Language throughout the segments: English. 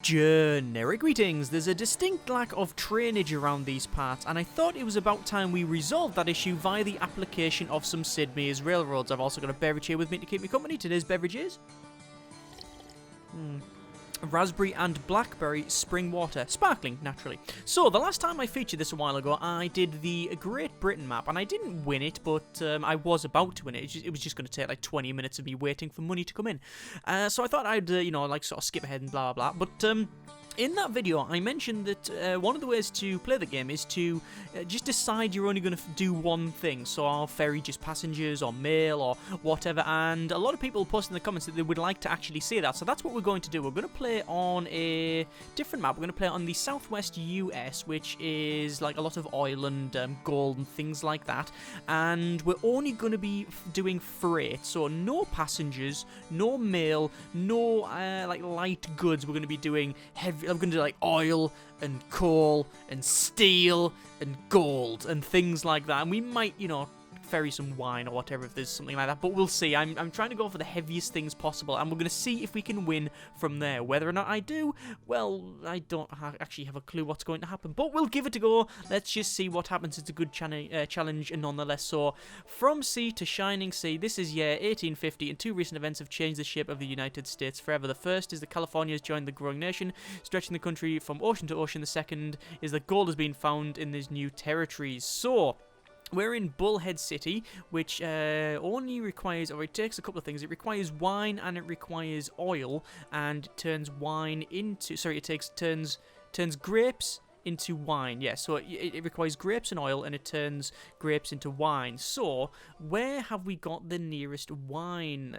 Generic greetings. There's a distinct lack of trainage around these parts, and I thought it was about time we resolved that issue via the application of some Sid Meier's railroads. I've also got a beverage here with me to keep me company. Today's beverage is raspberry and blackberry spring water, sparkling naturally. So the last time I featured this a while ago, I did the Great Britain map, and I didn't win it, but I was about to win it. It was just going to take like 20 minutes of me waiting for money to come in. So I thought I'd like sort of skip ahead and blah blah blah. But in that video, I mentioned that one of the ways to play the game is to just decide you're only going to do one thing. So I'll ferry just passengers or mail or whatever, and a lot of people post in the comments that they would like to actually see that. So that's what we're going to do. We're going to play on a different map. We're going to play on the southwest US, which is like a lot of oil and gold and things like that. And we're only going to be doing freight, so no passengers, no mail, no like light goods. We're going to be doing heavy. I'm going to do like oil and coal and steel and gold and things like that. And we might, ferry some wine or whatever if there's something like that. But we'll see. I'm trying to go for the heaviest things possible, and we're going to see if we can win from there. Whether or not I do, well, I don't actually have a clue what's going to happen. But we'll give it a go. Let's just see what happens. It's a good challenge nonetheless. So, from sea to shining sea, this is year 1850, and two recent events have changed the shape of the United States forever. The first is the Californias joined the growing nation, stretching the country from ocean to ocean. The second is that gold has been found in these new territories. So, we're in Bullhead City, which only requires, or it takes a couple of things. It requires wine and it requires oil, and it turns wine into, turns grapes into wine. Yeah, so it requires grapes and oil, and it turns grapes into wine. So where have we got the nearest wine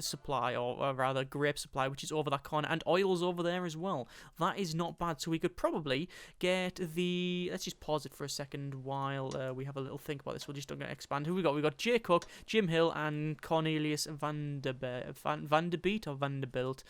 supply, or rather grape supply, which is over that corner, and oil's over there as well. That is not bad. So we could probably get the, let's just pause it for a second while we have a little think about this. We're just going to expand. Who we got? We got Jay Cook, Jim Hill, and Cornelius Vanderbeet or Vanderbilt.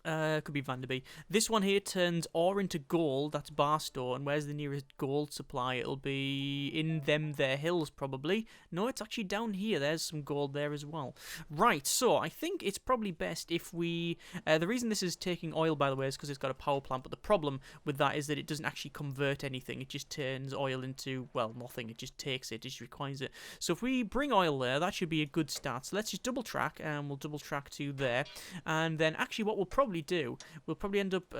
Could be Vanderby. This one here turns ore into gold. That's Barstow. And where's the nearest gold supply? It'll be in them there hills, probably. No, it's actually down here. There's some gold there as well. Right, so I think it's probably best if we... the reason this is taking oil, by the way, is because it's got a power plant. But the problem with that is that it doesn't actually convert anything. It just turns oil into, well, nothing. It just takes it. It just requires it. So if we bring oil there, that should be a good start. So let's just double track, and we'll double track to there. And then actually what we'll probably do, we'll probably end up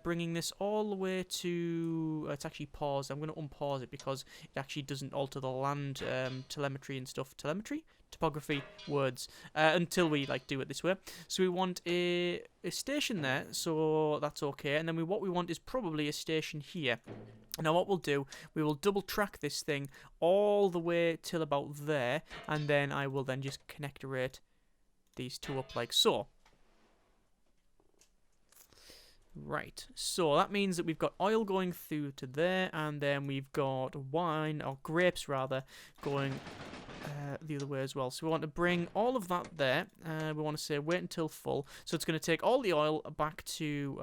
bringing this all the way to, it's actually paused. I'm going to unpause it because it actually doesn't alter the land telemetry and stuff. Topography words until we do it this way. So we want a station there, so that's okay. And then what we want is probably a station here. Now what we'll do, we will double track this thing all the way till about there, and then I will then just connectorate these two up like so. Right, so that means that we've got oil going through to there, and then we've got wine, or grapes rather, going the other way as well. So we want to bring all of that there. We want to say wait until full. So it's going to take all the oil back to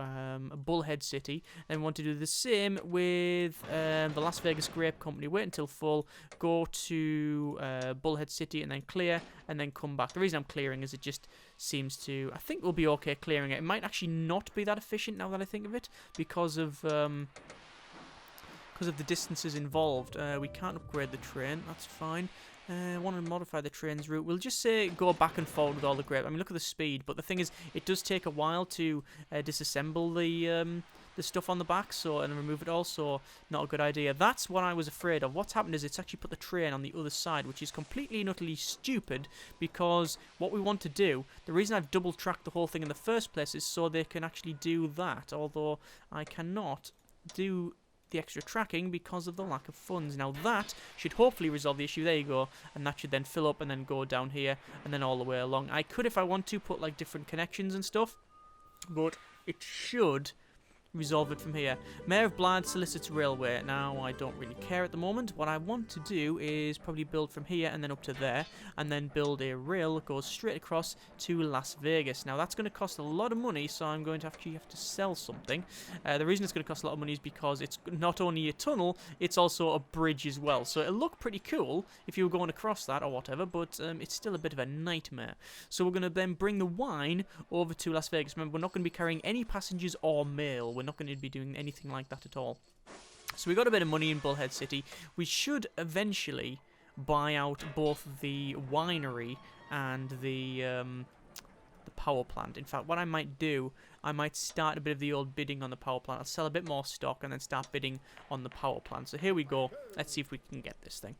Bullhead City. And we want to do the same with the Las Vegas Grape Company. Wait until full, go to Bullhead City, and then clear, and then come back. The reason I'm clearing is it just seems to... I think we'll be okay clearing it. It might actually not be that efficient now that I think of it, because of the distances involved. We can't upgrade the train. That's fine. I want to modify the train's route. We'll just say go back and forward with all the grape. I mean, look at the speed, but the thing is, it does take a while to disassemble the stuff on the back, and remove it all, so not a good idea. That's what I was afraid of. What's happened is it's actually put the train on the other side, which is completely and utterly stupid, because what we want to do, the reason I've double-tracked the whole thing in the first place is so they can actually do that, although I cannot do the extra tracking because of the lack of funds. Now that should hopefully resolve the issue. There you go, and that should then fill up and then go down here and then all the way along. I could, if I want to, put different connections and stuff, but it should resolve it from here. Mayor of Blythe solicits railway. Now, I don't really care at the moment. What I want to do is probably build from here and then up to there, and then build a rail that goes straight across to Las Vegas. Now, that's going to cost a lot of money, so I'm going to actually have to sell something. The reason it's going to cost a lot of money is because it's not only a tunnel, it's also a bridge as well. So it'll look pretty cool if you were going across that or whatever, but it's still a bit of a nightmare. So we're going to then bring the wine over to Las Vegas. Remember, we're not going to be carrying any passengers or mail. We're not going to be doing anything like that at all. So we got a bit of money in Bullhead City. We should eventually buy out both the winery and the power plant. In fact, what I might do, I might start a bit of the old bidding on the power plant. I'll sell a bit more stock and then start bidding on the power plant. So here we go. Let's see if we can get this thing.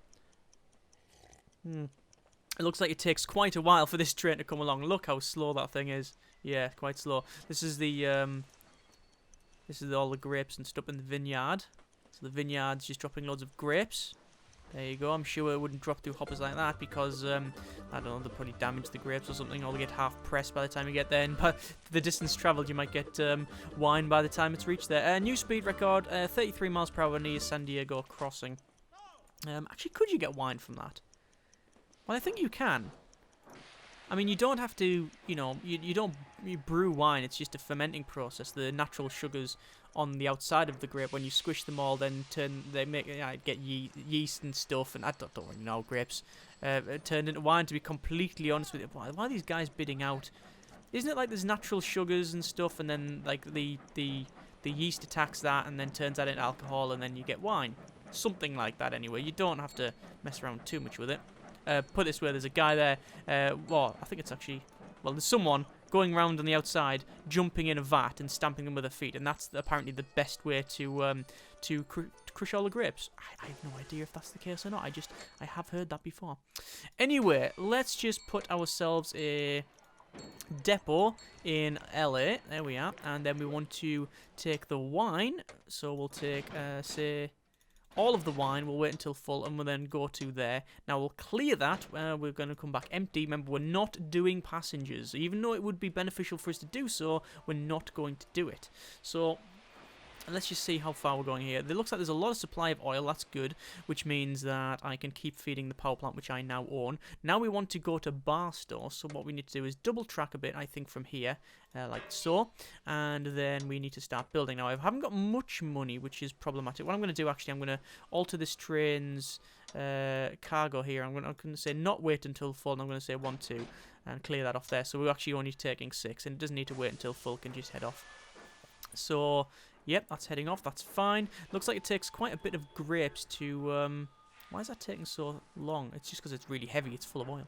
It looks like it takes quite a while for this train to come along. Look how slow that thing is. Yeah, quite slow. This is the this is all the grapes and stuff in the vineyard. So the vineyard's just dropping loads of grapes. There you go. I'm sure it wouldn't drop through hoppers like that because, I don't know, they'll probably damage the grapes or something, or they get half pressed by the time you get there. And by the distance travelled, you might get wine by the time it's reached there. New speed record, 33 miles per hour near San Diego crossing. Actually, could you get wine from that? Well, I think you can. I mean, you don't have to, you know, you brew wine. It's just a fermenting process. The natural sugars on the outside of the grape, when you squish them all, then get yeast and stuff. And I don't really know grapes turned into wine. To be completely honest with you, why are these guys bidding out? Isn't it like there's natural sugars and stuff, and then like the yeast attacks that, and then turns that into alcohol, and then you get wine, something like that. Anyway, you don't have to mess around too much with it. Put this way, there's a guy there, well, I think it's actually, well, there's someone going around on the outside, jumping in a vat and stamping them with their feet, and that's apparently the best way to crush all the grapes. I have no idea if that's the case or not, I have heard that before. Anyway, let's just put ourselves a depot in LA, there we are, and then we want to take the wine, so we'll take, say, all of the wine. We'll wait until full and we'll then go to there. Now we'll clear that. We're going to come back empty. Remember, we're not doing passengers. Even though it would be beneficial for us to do so, we're not going to do it. So let's just see how far we're going here. It looks like there's a lot of supply of oil. That's good, which means that I can keep feeding the power plant, which I now own. Now we want to go to Barstow. So what we need to do is double track a bit, I think, from here, like so. And then we need to start building. Now, I haven't got much money, which is problematic. What I'm going to do, actually, I'm going to alter this train's cargo here. I'm going to say not wait until full, and I'm going to say 1, 2, and clear that off there. So we're actually only taking 6, and it doesn't need to wait until full. Can just head off. So yep, that's heading off. That's fine. Looks like it takes quite a bit of grapes to... why is that taking so long? It's just because it's really heavy. It's full of oil.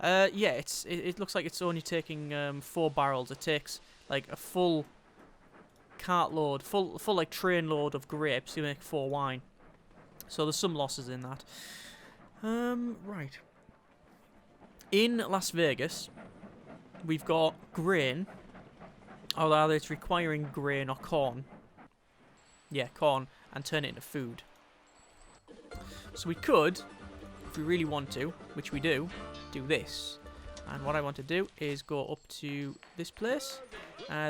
Yeah, it looks like it's only taking 4 barrels. It takes like a full cartload, full like train load of grapes to make 4 wine. So there's some losses in that. Right. In Las Vegas, we've got grain. Or rather, it's requiring grain or corn. Yeah, corn, and turn it into food. So we could, if we really want to, which we do this. And what I want to do is go up to this place.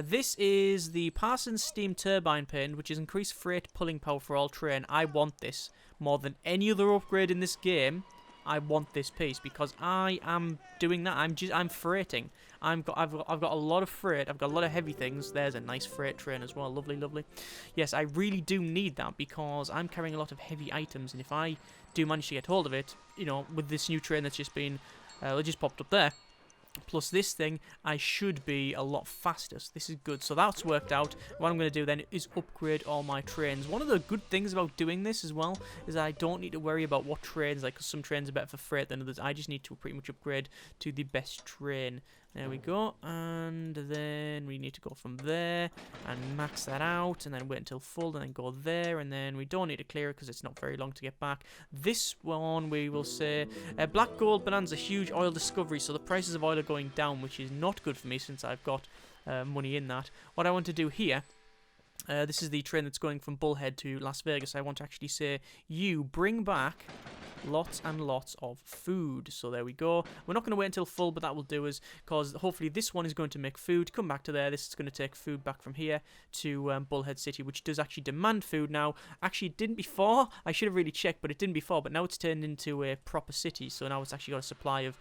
This is the Parsons steam turbine paint, which is increased freight pulling power for all train. I want this more than any other upgrade in this game. I want this piece because I am doing that. I'm freighting. I've got a lot of freight. I've got a lot of heavy things. There's a nice freight train as well. Lovely, lovely. Yes, I really do need that because I'm carrying a lot of heavy items, and if I do manage to get hold of it, you know, with this new train that's just been, it just popped up there. Plus this thing, I should be a lot faster. So this is good. So that's worked out. What I'm going to do then is upgrade all my trains. One of the good things about doing this as well is that I don't need to worry about what trains, like, because some trains are better for freight than others. I just need to pretty much upgrade to the best train. There we go. And then we need to go from there and max that out and then wait until full and then go there. And then we don't need to clear it because it's not very long to get back. This one we will say Black Gold Bonanza, huge oil discovery. So the prices of oil are going down, which is not good for me since I've got money in that. What I want to do here This is the train that's going from Bullhead to Las Vegas. I want to actually say, you bring back lots and lots of food. So there we go. We're not going to wait until full, but that will do us, because hopefully this one is going to make food. Come back to there. This is going to take food back from here to Bullhead City, which does actually demand food now. Actually, it didn't before. I should have really checked, but it didn't before. But now it's turned into a proper city, so now it's actually got a supply of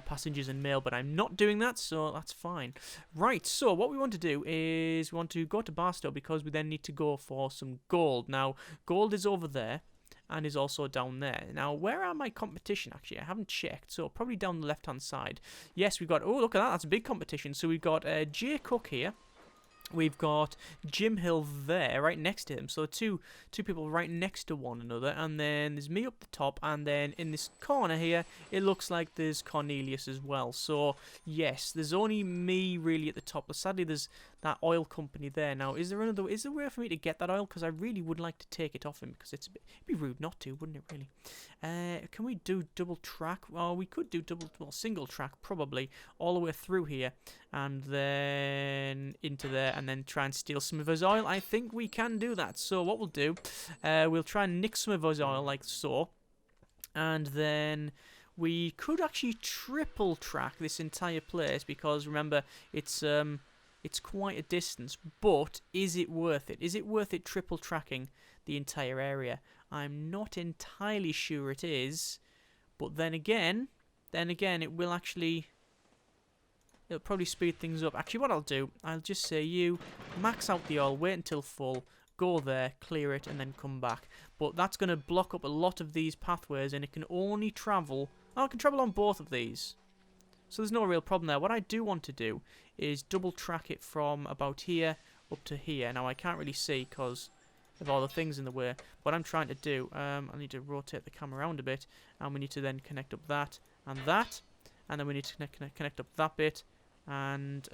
passengers and mail, but I'm not doing that, so that's fine. Right, so what we want to do is we want to go to Barstow, because we then need to go for some gold. Now, gold is over there, and is also down there. Now, where are my competition, actually? I haven't checked, so probably down the left-hand side. Yes, we've got... Oh, look at that. That's a big competition. So we've got Jay Cook here. We've got Jim Hill there, right next to him. So two people right next to one another. And then there's me up the top. And then in this corner here, it looks like there's Cornelius as well. So, yes, there's only me really at the top. But sadly, there's that oil company there. Now, is there a way for me to get that oil? Because I really would like to take it off him, because it'd be rude not to, wouldn't it, really? Can we do double track? Well, we could do single track, probably, all the way through here. And then into there, and then try and steal some of his oil. I think we can do that. So what we'll do, we'll try and nick some of his oil like so. And then we could actually triple track this entire place, because remember, it's quite a distance. But is it worth it? Is it worth it triple tracking the entire area? I'm not entirely sure it is. But then again, it will actually... It'll probably speed things up. Actually, what I'll do, I'll just say you max out the oil, wait until full, go there, clear it, and then come back. But that's going to block up a lot of these pathways, and it can only travel... Oh, it can travel on both of these. So there's no real problem there. What I do want to do is double track it from about here up to here. Now, I can't really see because of all the things in the way. What I'm trying to do, I need to rotate the camera around a bit, and we need to then connect up that, and then we need to connect up that bit. And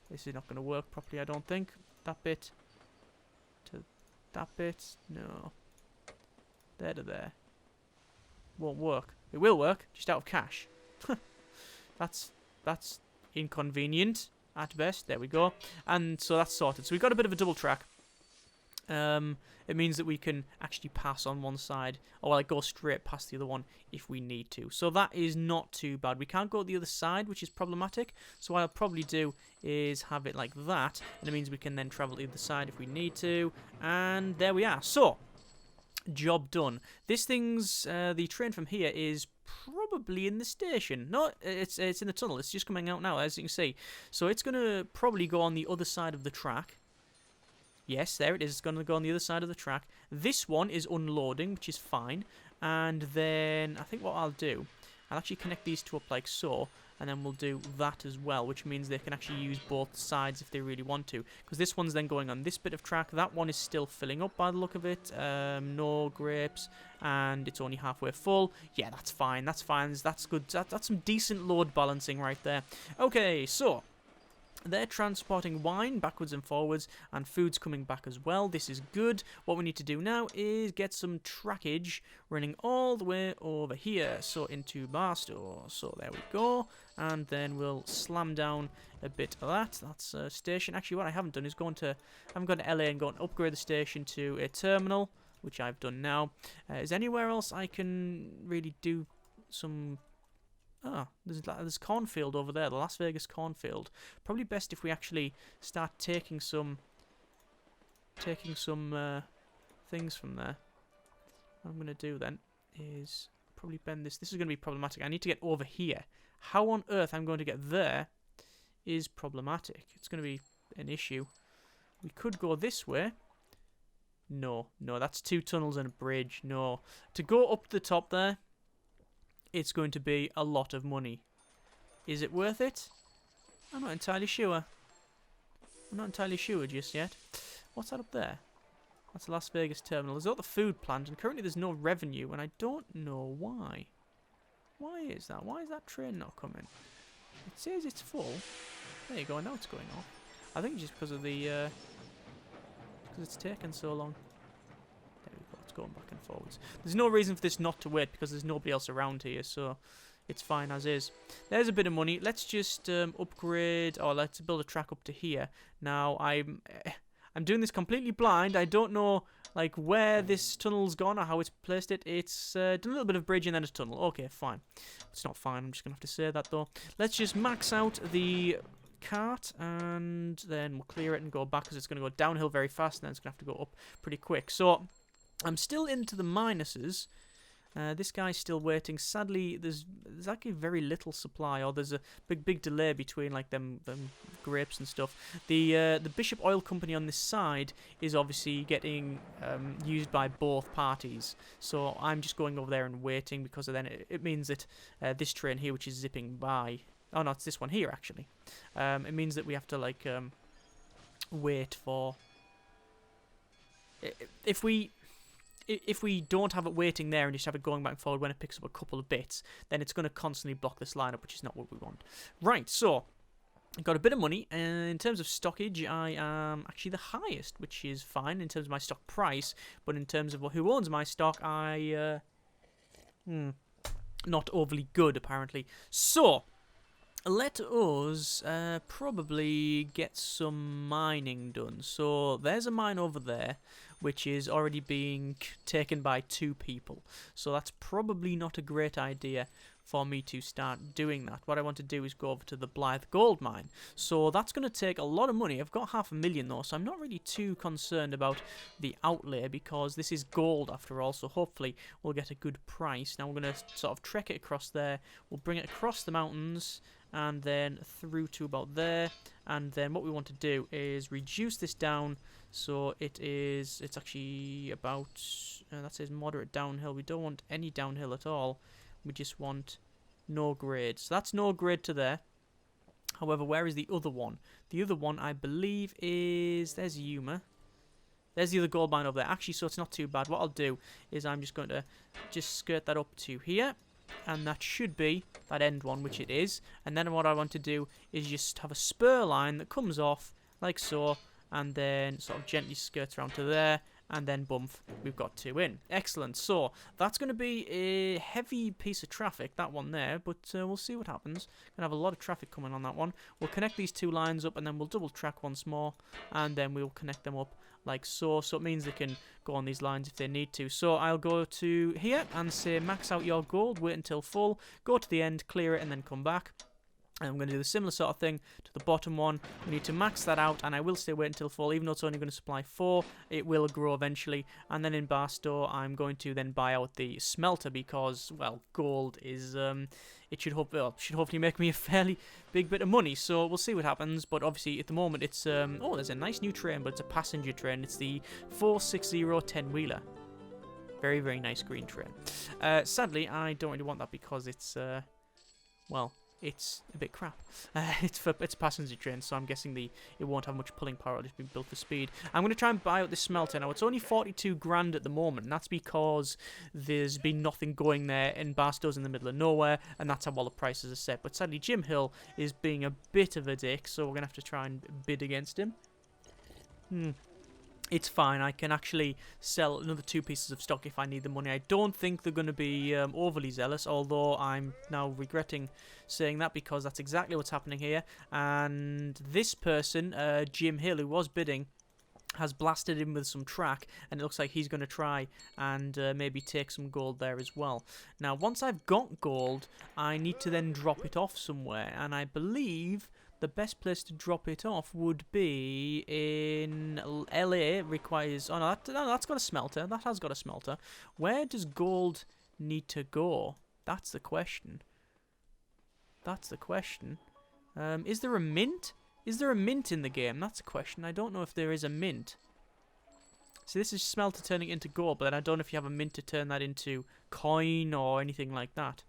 this is not going to work properly, I don't think. That bit to that bit. No. There to there. Won't work. It will work, just out of cash. That's inconvenient at best. There we go. And so that's sorted. So we've got a bit of a double track. It means that we can actually pass on one side, or like go straight past the other one if we need to. So that is not too bad. We can't go the other side, which is problematic. So what I'll probably do is have it like that, and it means we can then travel to the other side if we need to. And there we are. So, job done. This thing's, the train from here is probably in the station. No, it's in the tunnel. It's just coming out now, as you can see. So it's going to probably go on the other side of the track. Yes, there it is. It's going to go on the other side of the track. This one is unloading, which is fine. And then I think what I'll do, I'll actually connect these two up like so, and then we'll do that as well, which means they can actually use both sides if they really want to. Because this one's then going on this bit of track. That one is still filling up by the look of it. No grapes, and it's only halfway full. Yeah, that's fine. That's fine. That's good. That's some decent load balancing right there. Okay, so... they're transporting wine backwards and forwards, and food's coming back as well. This is good. What we need to do now is get some trackage running all the way over here, so into Barstow. So there we go, and then we'll slam down a bit of that. That's a station. Actually, what I haven't done is I haven't gone to LA and gone upgrade the station to a terminal, which I've done now. Is anywhere else I can really do some... Ah, there's cornfield over there, the Las Vegas cornfield. Probably best if we actually start taking some things from there. What I'm going to do then is probably bend this. This is going to be problematic. I need to get over here. How on earth I'm going to get there is problematic. It's going to be an issue. We could go this way. No, that's 2 tunnels and a bridge. No. To go up the top there, it's going to be a lot of money. Is it worth it? I'm not entirely sure. I'm not entirely sure just yet. What's that up there? That's the Las Vegas terminal. There's not the food plant, and currently there's no revenue, and I don't know why. Why is that? Why is that train not coming? It says it's full. There you go, now it's going off. I think just because of the... because it's taken so long. There we go, it's going back and forwards. There's no reason for this not to wait, because there's nobody else around here, so it's fine as is. There's a bit of money. Let's just upgrade, or let's build a track up to here. Now, I'm doing this completely blind. I don't know, like, where this tunnel's gone or how it's placed it. It's done a little bit of bridge and then a tunnel. Okay, fine. It's not fine. I'm just going to have to say that, though. Let's just max out the cart, and then we'll clear it and go back, because it's going to go downhill very fast, and then it's going to have to go up pretty quick. So, I'm still into the minuses. This guy's still waiting. Sadly, there's actually very little supply, or there's a big delay between like them grapes and stuff. The Bishop Oil Company on this side is obviously getting used by both parties, so I'm just going over there and waiting, because then it means that this train here, which is zipping by, oh no, it's this one here actually. It means that we have to like wait for. If we don't have it waiting there and just have it going back and forward when it picks up a couple of bits, then it's going to constantly block this line up, which is not what we want. Right, so I've got a bit of money, and in terms of stockage, I am actually the highest, which is fine in terms of my stock price, but in terms of who owns my stock, not overly good, apparently. So, let us probably get some mining done. So, there's a mine over there, which is already being taken by 2 people. So that's probably not a great idea for me to start doing that. What I want to do is go over to the Blythe Gold Mine. So that's going to take a lot of money. I've got 500,000 though, so I'm not really too concerned about the outlay, because this is gold after all, so hopefully we'll get a good price. Now we're going to sort of trek it across there. We'll bring it across the mountains, and then through to about there, and then what we want to do is reduce this down, so it's actually about, that says moderate downhill. We don't want any downhill at all, we just want no grade. So that's no grade to there. However, where is the other one? The other one, I believe, is, there's Yuma. There's the other gold mine over there. Actually, so it's not too bad. What I'll do is I'm just going to just skirt that up to here, and that should be that end one, which it is. And then what I want to do is just have a spur line that comes off like so, and then sort of gently skirts around to there, and then boom, we've got 2 in. Excellent. So that's going to be a heavy piece of traffic, that one there, but we'll see what happens. Going to have a lot of traffic coming on that one. We'll connect these 2 lines up, and then we'll double track once more, and then we'll connect them up like so. So it means they can go on these lines if they need to. So I'll go to here and say max out your gold, wait until full, go to the end, clear it, and then come back. And I'm going to do the similar sort of thing to the bottom one. We need to max that out, and I will stay wait until full, even though it's only going to supply 4. It will grow eventually. And then in Barstow, I'm going to then buy out the smelter, because, well, gold is, it should hopefully make me a fairly big bit of money. So we'll see what happens. But obviously, at the moment, it's, oh, there's a nice new train, but it's a passenger train. It's the 460 10-wheeler. Very, very nice green train. Sadly, I don't really want that, because it's, well, it's a bit crap. It's a passenger train, so I'm guessing it won't have much pulling power. It'll just be built for speed. I'm going to try and buy out this smelter. Now, it's only 42 grand at the moment, and that's because there's been nothing going there, and Barstow's in the middle of nowhere, and that's how all the prices are set. But sadly, Jim Hill is being a bit of a dick, so we're going to have to try and bid against him. It's fine. I can actually sell another 2 pieces of stock if I need the money. I don't think they're going to be overly zealous, although I'm now regretting saying that, because that's exactly what's happening here. And this person, Jim Hill, who was bidding, has blasted him with some track, and it looks like he's going to try and maybe take some gold there as well. Now, once I've got gold, I need to then drop it off somewhere, and I believe the best place to drop it off would be in LA. Requires, oh no, that's got a smelter. That has got a smelter. Where does gold need to go? That's the question. That's the question. Is there a mint? Is there a mint in the game? That's a question. I don't know if there is a mint. So this is smelter turning into gold, but then I don't know if you have a mint to turn that into coin or anything like that.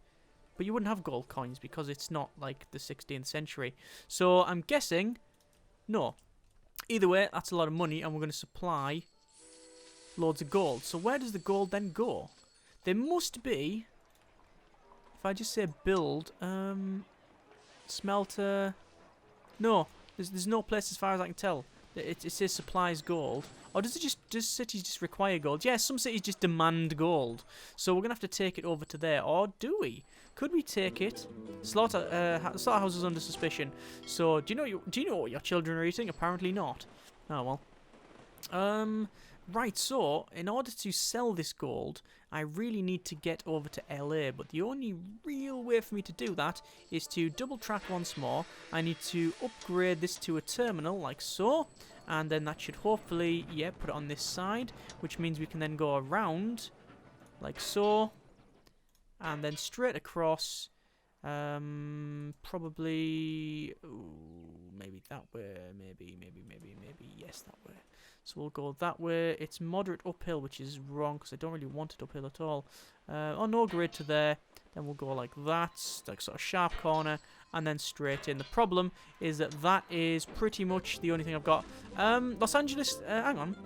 But you wouldn't have gold coins, because it's not like the 16th century. So I'm guessing, no. Either way, that's a lot of money, and we're going to supply loads of gold. So where does the gold then go? There must be, if I just say build, smelter, no, there's no place as far as I can tell. It says supplies gold. Or does cities just require gold? Yeah, some cities just demand gold. So we're going to have to take it over to there. Or do we? Could we take it? Slaughterhouse is under suspicion. So do you know what your children are eating? Apparently not. Oh well. Right, so in order to sell this gold, I really need to get over to LA, but the only real way for me to do that is to double track once more. I need to upgrade this to a terminal, like so, and then that should hopefully, yeah, put it on this side, which means we can then go around, like so, and then straight across, probably, ooh, maybe that way, maybe, yes, that way. So we'll go that way. It's moderate uphill, which is wrong because I don't really want it uphill at all. Oh, no grade to there. Then we'll go like that, like sort of sharp corner, and then straight in. The problem is that that is pretty much the only thing I've got. Los Angeles, hang on.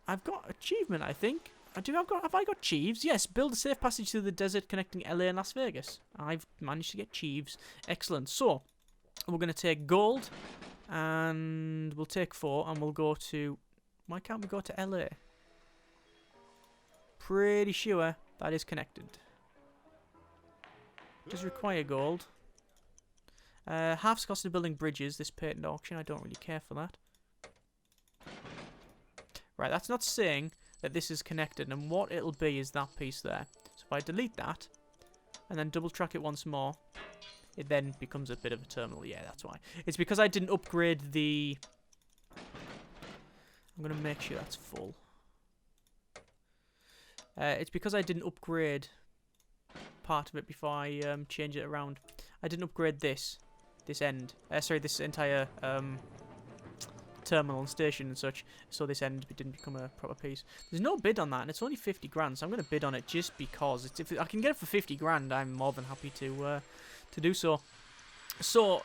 I've got achievement, I think. Have I got Chiefs? Yes, build a safe passage through the desert connecting LA and Las Vegas. I've managed to get Chiefs. Excellent. So, we're going to take gold. And we'll take 4 and we'll go to... Why can't we go to LA? Pretty sure that is connected. Does require gold. Half the cost of building bridges, this patent auction. I don't really care for that. Right, that's not saying that this is connected. And what it'll be is that piece there. So if I delete that and then double track it once more... It then becomes a bit of a terminal. Yeah, that's why. It's because I didn't upgrade the... I'm going to make sure that's full. It's because I didn't upgrade part of it before I change it around. I didn't upgrade this end. Sorry, this entire terminal and station and such. So this end didn't become a proper piece. There's no bid on that, and it's only 50 grand. So I'm going to bid on it just because. If I can get it for 50 grand, I'm more than happy to do so. So,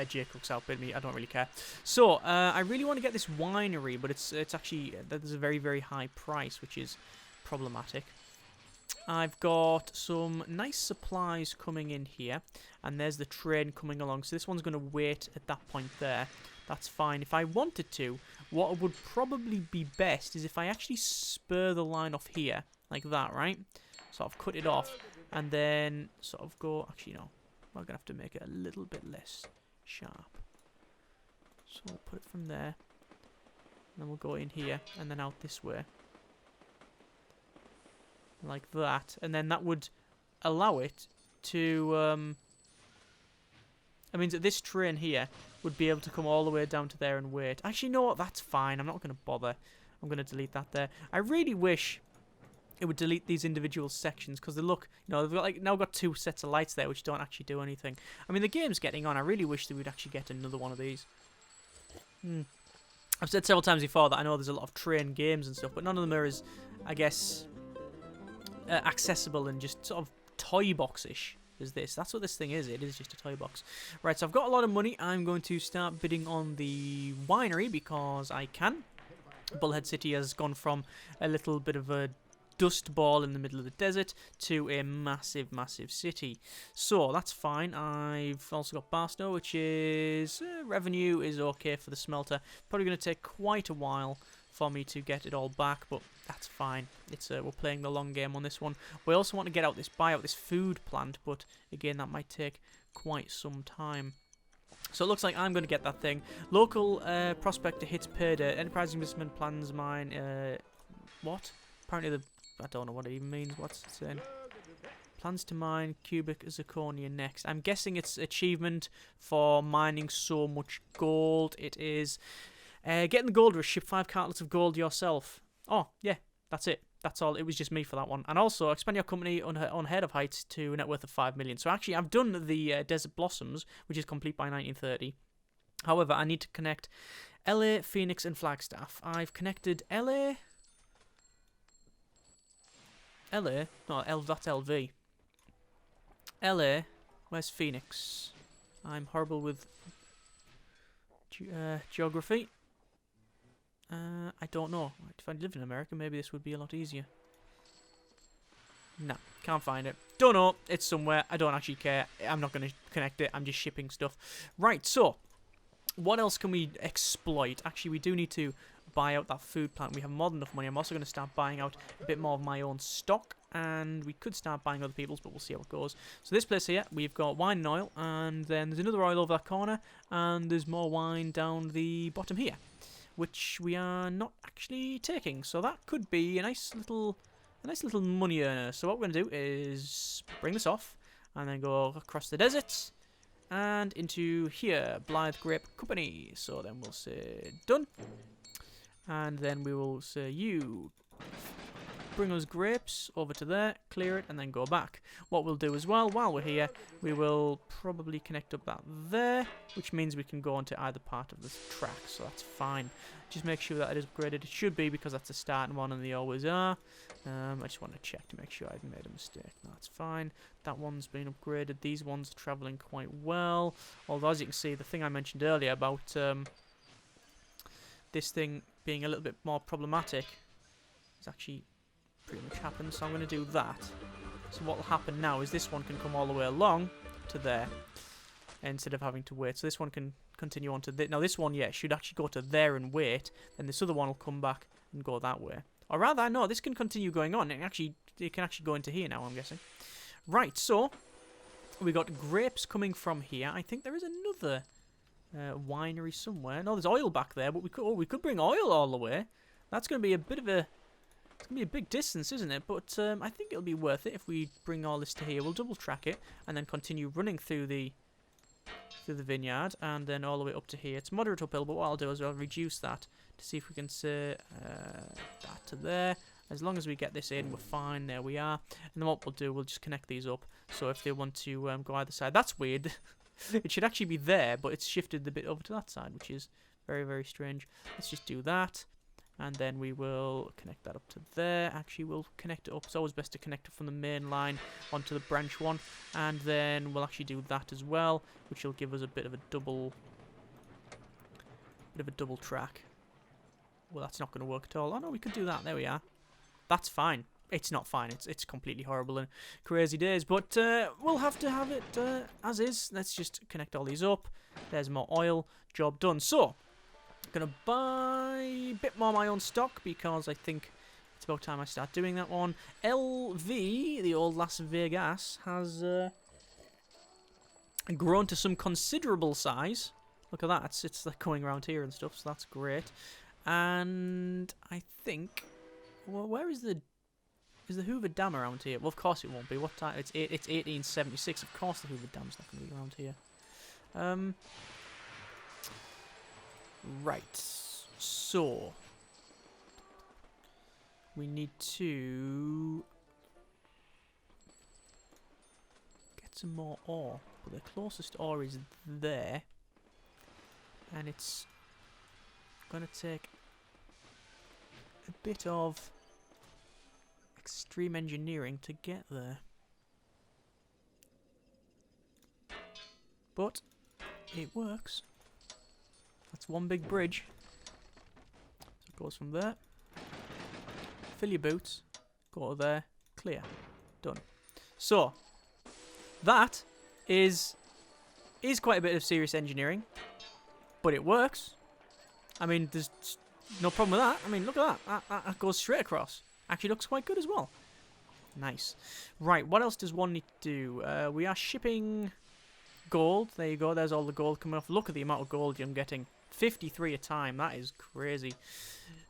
Jay Cook's outbid me, I don't really care. So, I really want to get this winery, but it's actually, there's a very, very high price, which is problematic. I've got some nice supplies coming in here, and there's the train coming along. So this one's going to wait at that point there. That's fine. If I wanted to, what would probably be best is if I actually spur the line off here, like that, right? Sort of cut it off, and then sort of go, actually, no. We're going to have to make it a little bit less sharp. So we'll put it from there. And then we'll go in here and then out this way. Like that. And then that would allow it to... I mean, that this train here would be able to come all the way down to there and wait. Actually, no, that's fine. I'm not going to bother. I'm going to delete that there. I really wish... it would delete these individual sections because they look, you know, they've got, like, now got 2 sets of lights there which don't actually do anything. I mean, the game's getting on. I really wish they would actually get another one of these. I've said several times before that I know there's a lot of train games and stuff, but none of them are as, I guess, accessible and just sort of toy box-ish as this. That's what this thing is. It is just a toy box. Right, so I've got a lot of money. I'm going to start bidding on the winery because I can. Bullhead City has gone from a little bit of a dust ball in the middle of the desert to a massive, massive city. So that's fine. I've also got Barstow, which is revenue is okay for the smelter. Probably going to take quite a while for me to get it all back, but that's fine. It's we're playing the long game on this one. We also want to get out buy out this food plant, but again, that might take quite some time. So it looks like I'm going to get that thing. Local prospector hits payday. Enterprise investment plans mine. What? Apparently I don't know what it even means. What's it saying? Plans to mine cubic zirconia next. I'm guessing it's achievement for mining so much gold. It is getting the gold rush. Ship 5 cartlets of gold yourself. Oh, yeah. That's it. That's all. It was just me for that one. And also, expand your company on Head of Heights to a net worth of 5 million. So actually, I've done the Desert Blossoms, which is complete by 1930. However, I need to connect LA, Phoenix, and Flagstaff. I've connected LA... LA? No, that's LV. LA, where's Phoenix? I'm horrible with geography. I don't know. If I lived in America, maybe this would be a lot easier. No, can't find it. Don't know. It's somewhere. I don't actually care. I'm not going to connect it. I'm just shipping stuff. Right, so What else can we exploit? Actually, we do need to buy out that food plant. We have more than enough money. I'm also going to start buying out a bit more of my own stock, and we could start buying other people's, but we'll see how it goes. So this place here, we've got wine and oil, and then there's another oil over that corner, and there's more wine down the bottom here, which we are not actually taking. So that could be a nice little money earner. So what we're going to do is bring this off, and then go across the deserts, and into here, Blythe Grape Company. So then we'll say done. And then we will say you bring us grapes over to there, clear it, and then go back. What we'll do as well, while we're here, we will probably connect up that there, which means we can go onto either part of the track, so that's fine. Just make sure that it is upgraded. It should be, because that's the starting one, and they always are. I just want to check to make sure I haven't made a mistake. No, that's fine. That one's been upgraded. These ones are travelling quite well. Although, as you can see, the thing I mentioned earlier about this thing being a little bit more problematic has actually pretty much happened. So I'm going to do that. So what will happen now is this one can come all the way along to there instead of having to wait. So this one can continue on to this. Now this one, yeah, should actually go to there and wait. Then this other one will come back and go that way. Or rather, no, this can continue going on. It can actually go into here now, I'm guessing. Right, so we got grapes coming from here. I think there is another winery somewhere. No, there's oil back there, but we could bring oil all the way. That's going to be a bit of a... It's going to be a big distance, isn't it? But I think it'll be worth it if we bring all this to here. We'll double track it and then continue running through the vineyard and then all the way up to here. It's moderate uphill, but what I'll do is I'll reduce that to see if we can say that to there. As long as we get this in, we're fine. There we are. And then what we'll do, we'll just connect these up. So if they want to go either side, that's weird. It should actually be there, but it's shifted a bit over to that side, which is very, very strange. Let's just do that. And then we will connect that up to there. Actually, we'll connect it up. It's always best to connect it from the main line onto the branch one. And then we'll actually do that as well, which will give us a bit of a double track. Well, that's not going to work at all. Oh, no, we could do that. There we are. That's fine. It's not fine. It's completely horrible and crazy days. But we'll have to have it as is. Let's just connect all these up. There's more oil. Job done. So, gonna buy a bit more of my own stock because I think it's about time I start doing that one. LV, the old Las Vegas, has grown to some considerable size. Look at that, it's like going around here and stuff, so that's great. And I think, well, where is the Hoover Dam around here? Well, of course it won't be. What time? It's 1876. Of course the Hoover Dam's not going to be around here. Right, so we need to get some more ore, but the closest ore is there, and it's going to take a bit of extreme engineering to get there, but it works. That's one big bridge. So it goes from there. Fill your boots. Go to there. Clear. Done. So, that is quite a bit of serious engineering. But it works. I mean, there's no problem with that. I mean, look at that. That goes straight across. Actually looks quite good as well. Nice. Right, what else does one need to do? We are shipping gold. There you go. There's all the gold coming off. Look at the amount of gold I'm getting. 53 a time. That is crazy.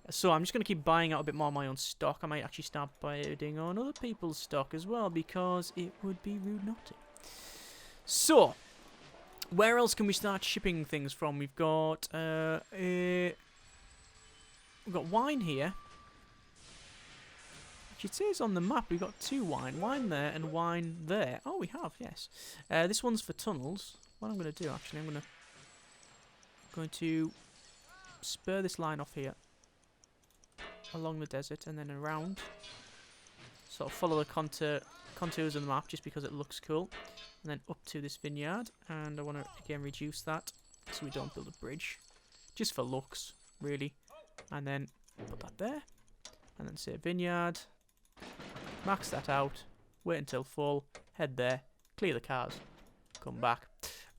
So I'm just going to keep buying out a bit more of my own stock. I might actually start bidding on other people's stock as well, because it would be rude not to. So, where else can we start shipping things from? We've got wine here. It says on the map we've got two wine. Wine there and wine there. Oh, we have, yes. This one's for tunnels. What I'm going to do, actually, I'm going to spur this line off here along the desert and then around. Sort of follow the contours of the map just because it looks cool. And then up to this vineyard. And I want to, again, reduce that so we don't build a bridge. Just for looks, really. And then put that there. And then say vineyard. Max that out. Wait until full. Head there. Clear the cars. Come back.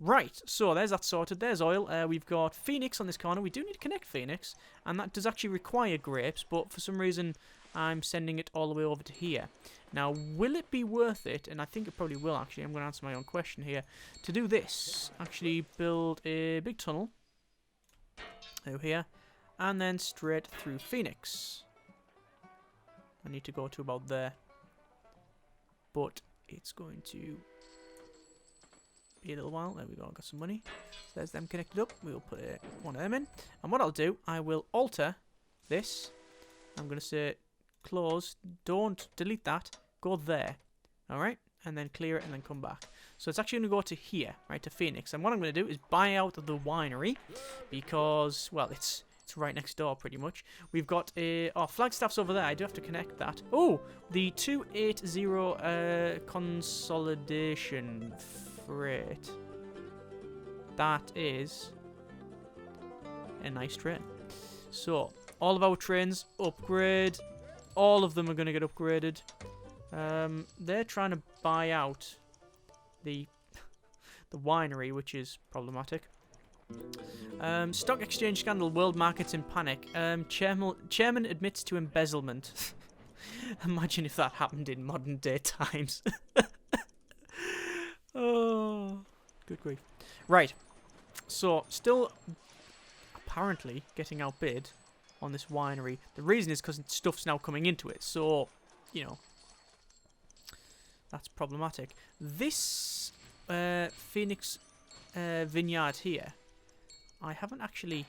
Right, so there's that sorted. There's oil. We've got Phoenix on this corner. We do need to connect Phoenix, and that does actually require grapes, but for some reason I'm sending it all the way over to here. Now, will it be worth it? And I think it probably will, actually. I'm going to answer my own question here. To do this, actually build a big tunnel over here, and then straight through Phoenix. I need to go to about there, but it's going to be a little while. There we go, got some money. So there's them connected up. We'll put one of them in. And what I'll do, I will alter this. I'm going to say close. Don't delete that. Go there. Alright? And then clear it and then come back. So it's actually going to go to here, right, to Phoenix. And what I'm going to do is buy out the winery because, well, it's right next door pretty much. We've got Flagstaff's over there. I do have to connect that. Oh, the 280 consolidation freight. That is a nice train. So all of our trains upgrade. All of them are going to get upgraded. They're trying to buy out the winery, which is problematic. Stock exchange scandal, world markets in panic. Chairman admits to embezzlement. Imagine if that happened in modern day times. Oh, good grief. Right, so still apparently getting outbid on this winery. The reason is because stuff's now coming into it, so, you know, that's problematic. This Phoenix vineyard here, I haven't actually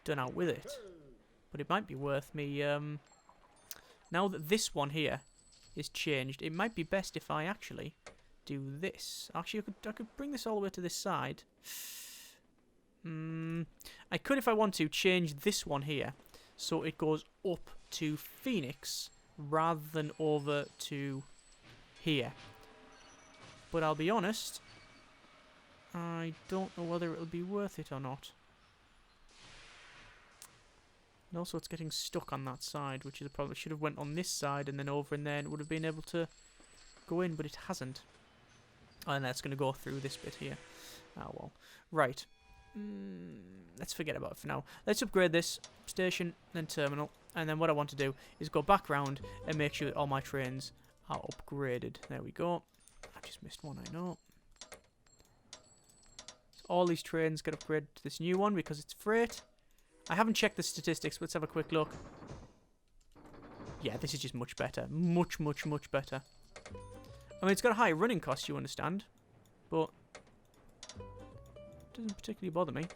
done out with it, but it might be worth me, now that this one here is changed, it might be best if I actually do this. Actually, I could bring this all the way to this side. I could, if I want to, change this one here so it goes up to Phoenix rather than over to here. But I'll be honest, I don't know whether it'll be worth it or not. And also it's getting stuck on that side, which is a problem. It should have went on this side and then over, and then it would have been able to go in, but it hasn't. Oh, and that's going to go through this bit here. Oh well. Right. Let's forget about it for now. Let's upgrade this station, then terminal, and then what I want to do is go back round and make sure that all my trains are upgraded. There we go. I just missed one, I know. So all these trains get upgraded to this new one because it's freight. I haven't checked the statistics, but let's have a quick look. Yeah, this is just much better. Much, much, much better. I mean, it's got a high running cost, you understand, but it doesn't particularly bother me.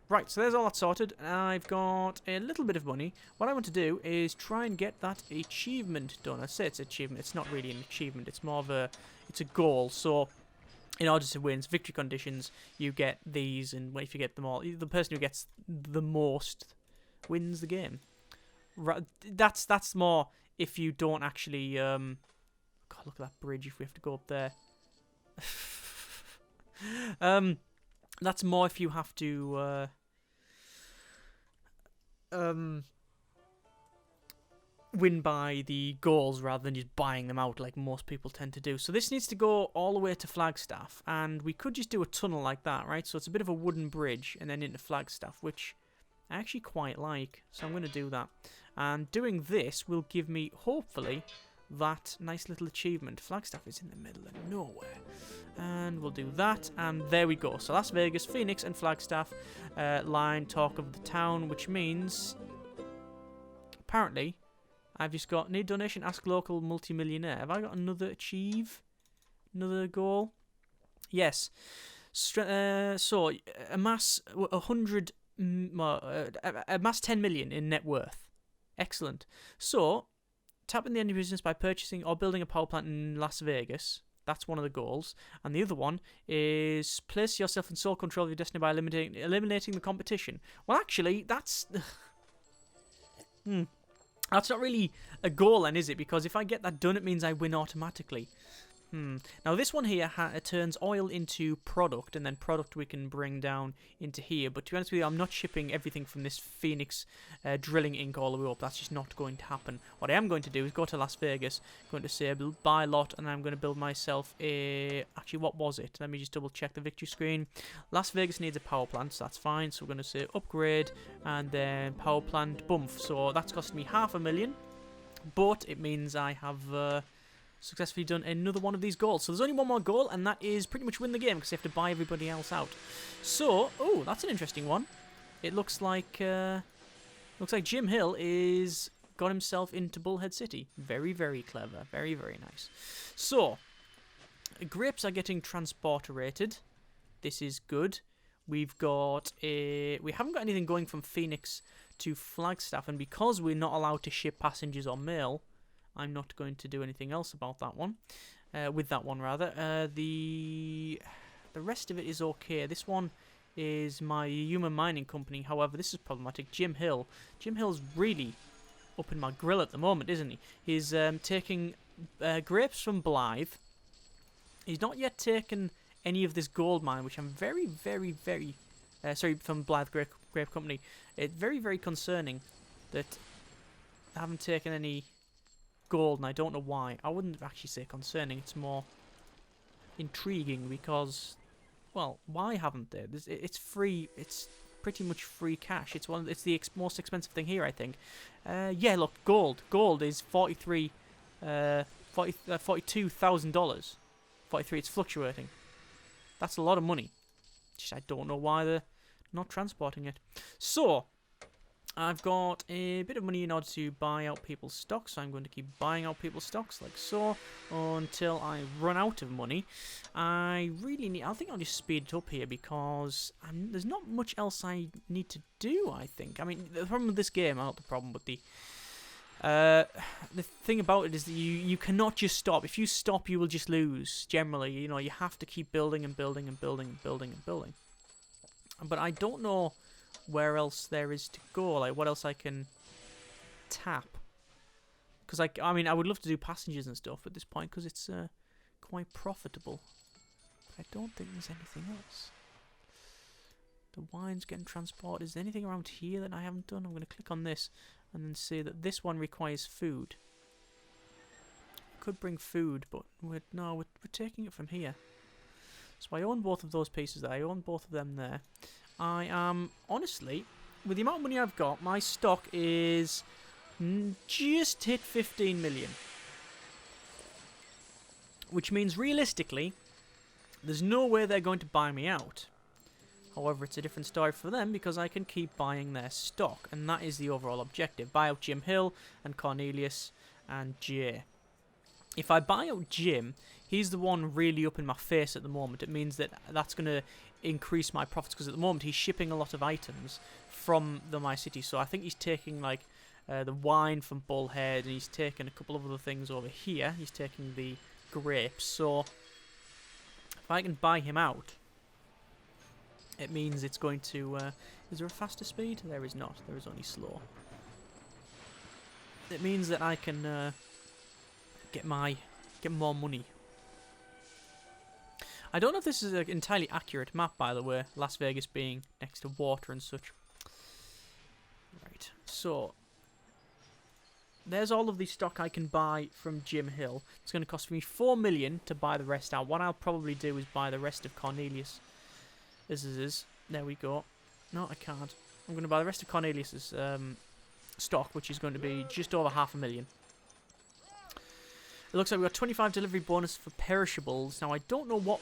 Right, so there's all that sorted, and I've got a little bit of money. What I want to do is try and get that achievement done. I say it's an achievement. It's not really an achievement. It's more of a, it's a goal. So in order to win victory conditions, you get these, and if you get them all, the person who gets the most wins the game. Right, that's more if you don't actually. God, look at that bridge. If we have to go up there, that's more if you have to win by the goals rather than just buying them out like most people tend to do. So this needs to go all the way to Flagstaff, and we could just do a tunnel like that, right? So it's a bit of a wooden bridge and then into Flagstaff, which I actually quite like. So I'm going to do that, and doing this will give me, hopefully, that nice little achievement. Flagstaff is in the middle of nowhere, and we'll do that, and there we go. So Las Vegas, Phoenix, and Flagstaff line talk of the town, which means apparently I've just got need donation, ask local multimillionaire. Have I got another another goal? Yes. So amass 100, amass 10 million in net worth. Excellent. So tap in the energy business by purchasing or building a power plant in Las Vegas. That's one of the goals. And the other one is place yourself in sole control of your destiny by eliminating the competition. Well, actually, that's that's not really a goal then, is it? Because if I get that done, it means I win automatically. Now this one here it turns oil into product, and then product we can bring down into here. But to be honest with you, I'm not shipping everything from this Phoenix drilling ink all the way up. That's just not going to happen. What I am going to do is go to Las Vegas, going to say buy a lot, and I'm going to build myself a... Actually, what was it? Let me just double check the victory screen. Las Vegas needs a power plant, so that's fine. So we're going to say upgrade, and then power plant, boom. So that's costing me $500,000, but it means I have... successfully done another one of these goals. So there's only one more goal, and that is pretty much win the game, because you have to buy everybody else out. So, oh, that's an interesting one. It looks like Jim Hill is got himself into Bullhead City. Very, very clever. Very, very nice. So, grapes are getting transported. This is good. We've got we haven't got anything going from Phoenix to Flagstaff, and because we're not allowed to ship passengers or mail, I'm not going to do anything else about that one. With that one, rather. The rest of it is okay. This one is my human mining company. However, this is problematic. Jim Hill. Jim Hill's really up in my grill at the moment, isn't he? He's taking grapes from Blythe. He's not yet taken any of this gold mine, which I'm very, very, very... sorry, from Blythe Grape Company. It's very, very concerning that I haven't taken any... gold, and I don't know why. I wouldn't actually say concerning, it's more intriguing, because, well, why haven't they? It's free, it's pretty much free cash. It's the most expensive thing here, I think. Yeah, look, gold is $42,000. 43, it's fluctuating. That's a lot of money. Just, I don't know why they're not transporting it. So, I've got a bit of money in order to buy out people's stocks, so I'm going to keep buying out people's stocks like so until I run out of money. I think I'll just speed it up here, because there's not much else I need to do, I think. I mean, the problem with this game, not the problem, but the thing about it is that you cannot just stop. If you stop, you will just lose, generally. You know, you have to keep building and building and building and building and building. But I don't know where else there is to go, like what else I can tap, because I mean I would love to do passengers and stuff at this point, because it's quite profitable, but I don't think there's anything else. The wine's getting transported. Is there anything around here that I haven't done? I'm going to click on this and then say that this one requires food. Could bring food, but we're taking it from here. So I own both of those pieces there. I own both of them there. I am, honestly, with the amount of money I've got, my stock is just hit 15 million. Which means, realistically, there's no way they're going to buy me out. However, it's a different story for them, because I can keep buying their stock. And that is the overall objective. Buy out Jim Hill and Cornelius and Jay. If I buy out Jim, he's the one really up in my face at the moment. It means that that's going to increase my profits, because at the moment he's shipping a lot of items from my city. So I think he's taking like the wine from Bullhead, and he's taking a couple of other things over here. He's taking the grapes. So if I can buy him out, it means it's going to... is there a faster speed? There is not. There is only slow. It means that I can get more money. I don't know if this is an entirely accurate map, by the way, Las Vegas being next to water and such. Right, so there's all of the stock I can buy from Jim Hill. It's going to cost me 4 million to buy the rest out. What I'll probably do is buy the rest of Cornelius. There we go. No, I can't. I'm going to buy the rest of Cornelius's stock, which is going to be just over 500,000. It looks like we've got 25 delivery bonus for perishables. Now I don't know what...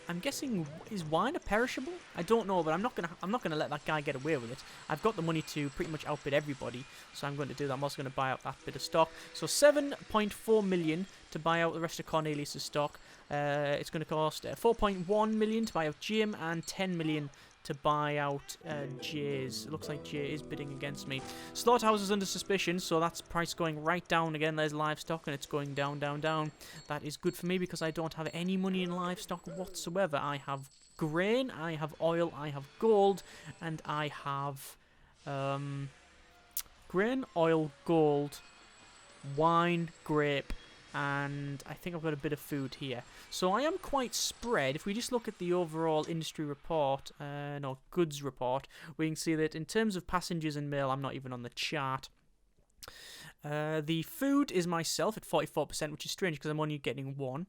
I'm guessing, is wine a perishable? I don't know, but I'm not gonna let that guy get away with it. I've got the money to pretty much outbid everybody, so I'm going to do that. I'm also going to buy out that bit of stock. So 7.4 million to buy out the rest of Cornelius' stock. It's going to cost 4.1 million to buy out Jim, and 10 million to buy out Jay's. It looks like Jay is bidding against me. Slaughterhouse is under suspicion, so that's price going right down again. There's livestock, and it's going down, down, down. That is good for me, because I don't have any money in livestock whatsoever. I have grain, I have oil, I have gold, and I have grain, oil, gold, wine, grape, and I think I've got a bit of food here. So I am quite spread. If we just look at the overall industry report, no, goods report, we can see that in terms of passengers and mail, I'm not even on the chart. The food is myself at 44%, which is strange because I'm only getting one.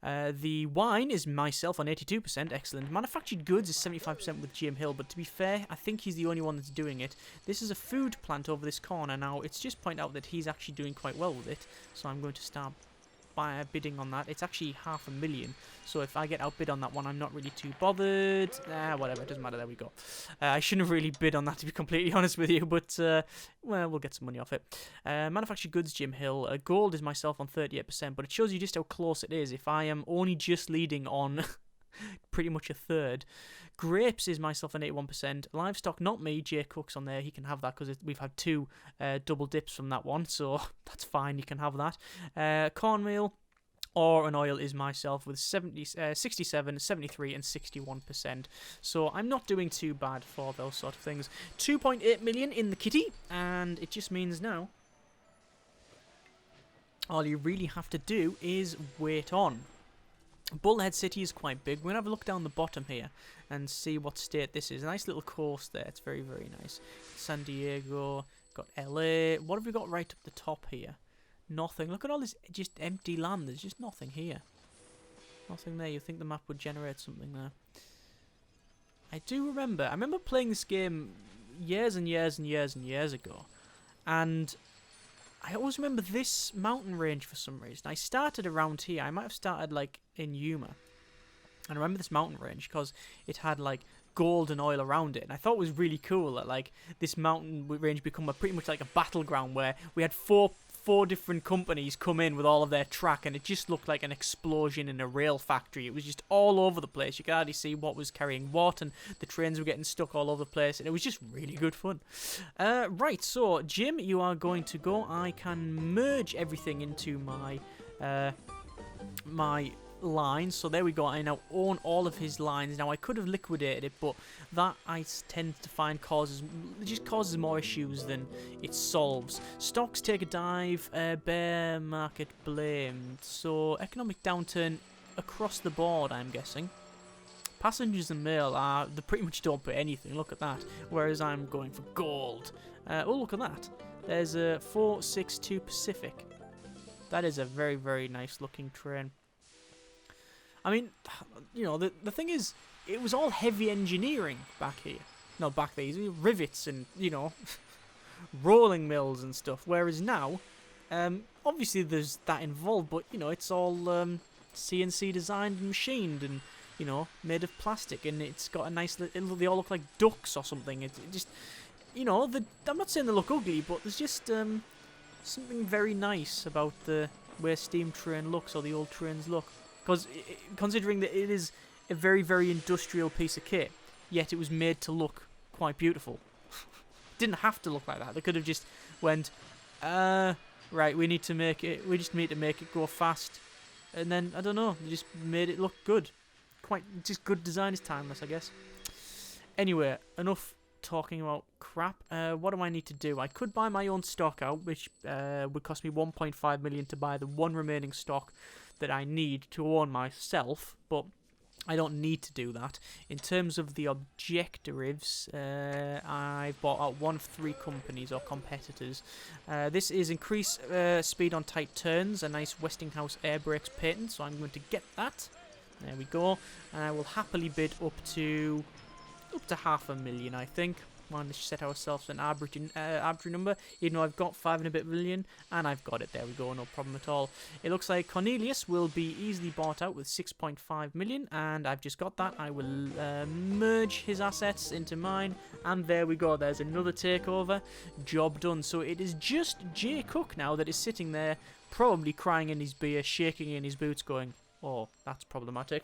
The wine is myself on 82%, excellent. Manufactured goods is 75% with Jim Hill, but to be fair, I think he's the only one that's doing it. This is a food plant over this corner. Now, it's just pointed out that he's actually doing quite well with it, so I'm going to start bidding on that. It's actually 500,000, so if I get outbid on that one, I'm not really too bothered. Whatever, it doesn't matter, there we go. I shouldn't have really bid on that, to be completely honest with you, but well, we'll get some money off it. Manufactured goods, Jim Hill. Gold is myself on 38%, but it shows you just how close it is if I am only just leading on pretty much a third. Grapes is myself on 81%. Livestock, not me. Jay Cook's on there. He can have that because we've had two double dips from that one, so that's fine. You can have that. Cornmeal or an oil is myself with 67, 73, and 61%. So I'm not doing too bad for those sort of things. 2.8 million in the kitty, and it just means now all you really have to do is wait on. Bullhead City is quite big. We're going to have a look down the bottom here and see what state this is. A nice little course there. It's very, very nice. San Diego, got LA. What have we got right up the top here? Nothing. Look at all this just empty land. There's just nothing here. Nothing there. You think the map would generate something there. I remember playing this game years and years and years and years ago. And I always remember this mountain range for some reason. I started around here. I might have started like in Yuma. And I remember this mountain range because it had like gold and oil around it. And I thought it was really cool that like this mountain range become pretty much like a battleground where we had four different companies come in with all of their track, and it just looked like an explosion in a rail factory. It was just all over the place. You could hardly see what was carrying what, and the trains were getting stuck all over the place, and it was just really good fun. Right, so Jim, you are going to go. I can merge everything into my my lines. So there we go. I now own all of his lines. Now I could have liquidated it, but that I tend to find causes more issues than it solves. Stocks take a dive. Bear market blamed. So economic downturn across the board, I'm guessing. Passengers and mail they pretty much don't pay anything. Look at that. Whereas I'm going for gold. Oh, look at that. There's a 462 Pacific. That is a very, very nice looking train. I mean, you know, the thing is, it was all heavy engineering back here. No, back there, rivets and, you know, rolling mills and stuff. Whereas now, obviously there's that involved, but, you know, it's all CNC designed and machined and, you know, made of plastic. And it's got a nice, they all look like ducks or something. It just, you know, I'm not saying they look ugly, but there's just something very nice about the way steam train looks or the old trains look. Because considering that it is a very, very industrial piece of kit, yet it was made to look quite beautiful. Didn't have to look like that. They could have just went, right, we just need to make it go fast. And then, I don't know, they just made it look good. Just good design is timeless, I guess. Anyway, enough talking about crap. What do I need to do? I could buy my own stock out, which would cost me 1.5 million to buy the one remaining stock that I need to own myself, but I don't need to do that. In terms of the objectives, I've bought out one of 3 companies or competitors. This is increase speed on tight turns, a nice Westinghouse air brakes patent, so I'm going to get that. There we go. And I will happily bid up to 500,000, I think. Managed to set ourselves an arbitrary number, even though I've got 5 and a bit million, and I've got it. There we go, no problem at all. It looks like Cornelius will be easily bought out with 6.5 million, and I've just got that. I will merge his assets into mine, and there we go. There's another takeover. Job done. So it is just Jay Cook now that is sitting there, probably crying in his beer, shaking in his boots, going, oh, that's problematic.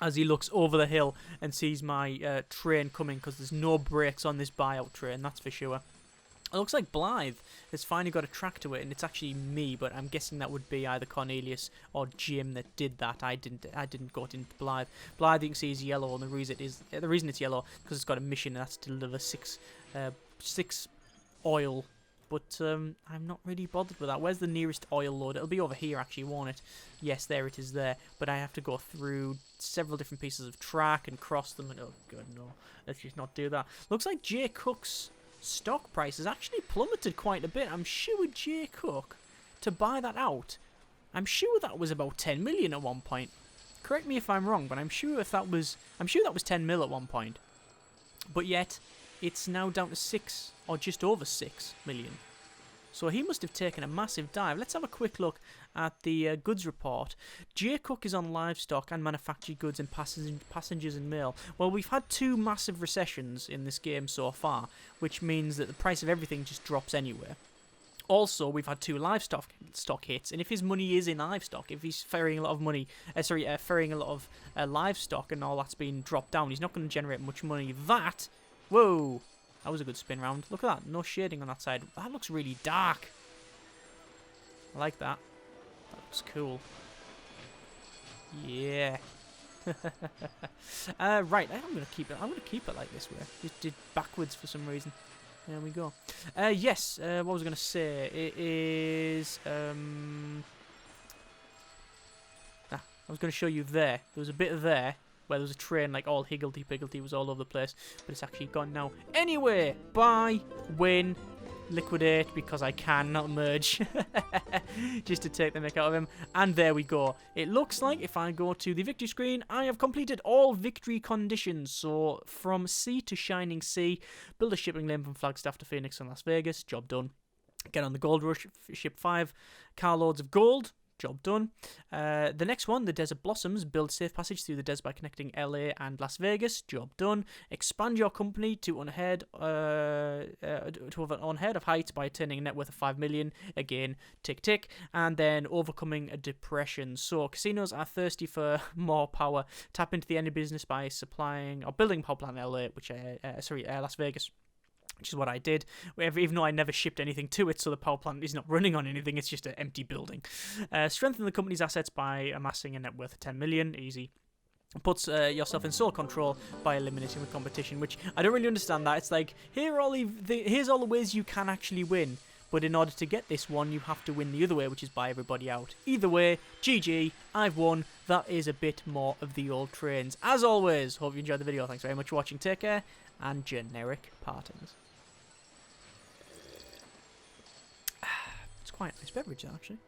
As he looks over the hill and sees my train coming, because there's no brakes on this buyout train, that's for sure. It looks like Blythe has finally got a track to it, and it's actually me, but I'm guessing that would be either Cornelius or Jim that did that. I didn't go into Blythe. Blythe, you can see, is yellow, and the reason it's yellow because it's got a mission, and that's to deliver six oil but I'm not really bothered with that. Where's the nearest oil load? It'll be over here, actually, won't it? Yes, there it is there. But I have to go through several different pieces of track and cross them. And oh, God, no. Let's just not do that. Looks like Jay Cook's stock price has actually plummeted quite a bit. I'm sure Jay Cook, to buy that out, I'm sure that was about 10 million at one point. Correct me if I'm wrong, but I'm sure that was 10 mil at one point. But yet, it's now down to 6 or just over 6 million. So he must have taken a massive dive. Let's have a quick look at the goods report. Jay Cook is on livestock and manufactured goods and passengers and mail. Well, we've had 2 massive recessions in this game so far, which means that the price of everything just drops anywhere. Also, we've had 2 livestock hits, and if his money is in livestock, if he's ferrying a lot of money, ferrying a lot of livestock and all that's been dropped down, he's not going to generate much money. Whoa, that was a good spin round. Look at that, no shading on that side. That looks really dark. I like that. That looks cool. Yeah. Right, I'm gonna keep it. I'm gonna keep it like this way. Just did backwards for some reason. There we go. Yes, what was I going to say? It is... I was going to show you there. There was a bit there where there was a train, like, all higgledy-piggledy, was all over the place. But it's actually gone now. Anyway, buy, win, liquidate, because I can, not merge. Just to take the mick out of him. And there we go. It looks like if I go to the victory screen, I have completed all victory conditions. So, from sea to shining sea, build a shipping lane from Flagstaff to Phoenix and Las Vegas, job done. Get on the gold rush, ship 5 carloads of gold. Job done. The next one, the Desert Blossoms, build safe passage through the desert by connecting LA and Las Vegas. Job done. Expand your company to unheard of heights by attaining a net worth of 5 million. Again, tick tick. And then overcoming a depression. So casinos are thirsty for more power. Tap into the energy business by supplying or building a power plant in LA, Las Vegas. Which is what I did, even though I never shipped anything to it, so the power plant is not running on anything, it's just an empty building. Strengthen the company's assets by amassing a net worth of 10 million, easy. Puts yourself in sole control by eliminating the competition, which I don't really understand that. It's like, here's all the ways you can actually win, but in order to get this one, you have to win the other way, which is buy everybody out. Either way, GG, I've won. That is a bit more of the old trains. As always, hope you enjoyed the video. Thanks very much for watching. Take care, and generic partings. Quite a nice beverage, actually.